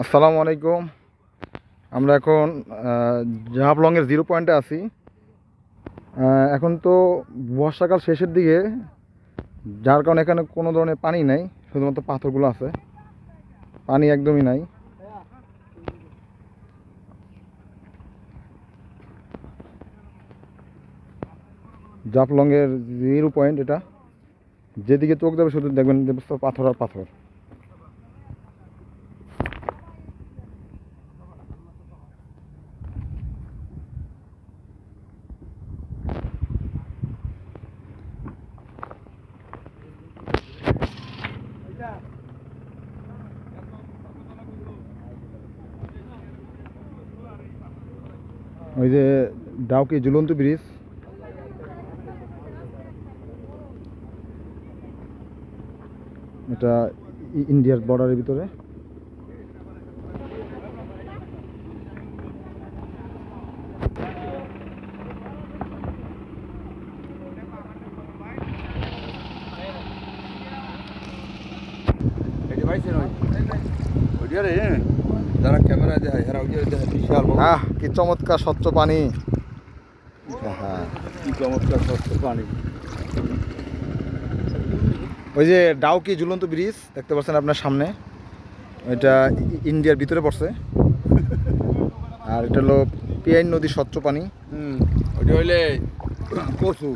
আসসালামু আলাইকুম। আমরা এখন জাহাবলংয়ের জিরো পয়েন্টে আছি। এখন তো বর্ষাকাল শেষের দিকে, যার কারণে এখানে কোনো ধরনের পানি নাই, শুধুমাত্র পাথরগুলো আছে, পানি একদমই নাই। জাফলংয়ের জিরো পয়েন্ট এটা, যেদিকে চোখ যাবে শুধু দেখবেন পাথর আর পাথর। ওই যে ডাউকি ঝুলন্ত ব্রিজ, এটা ইন্ডিয়ার বর্ডারের ভিতরে। যারা ক্যামেরা দেখায় এরা বিশাল কি চমৎকার স্বচ্ছ পানি! হ্যাঁ, কি চমৎকার স্বচ্ছ পানি। ওই যে ডাউকি ঝুলন্ত ব্রিজ দেখতে পাচ্ছেন আপনার সামনে, এটা ইন্ডিয়ার ভিতরে পড়ছে। আর এটা হলো পিয়াইন নদীর স্বচ্ছ পানি। ওইটা হইলে কচু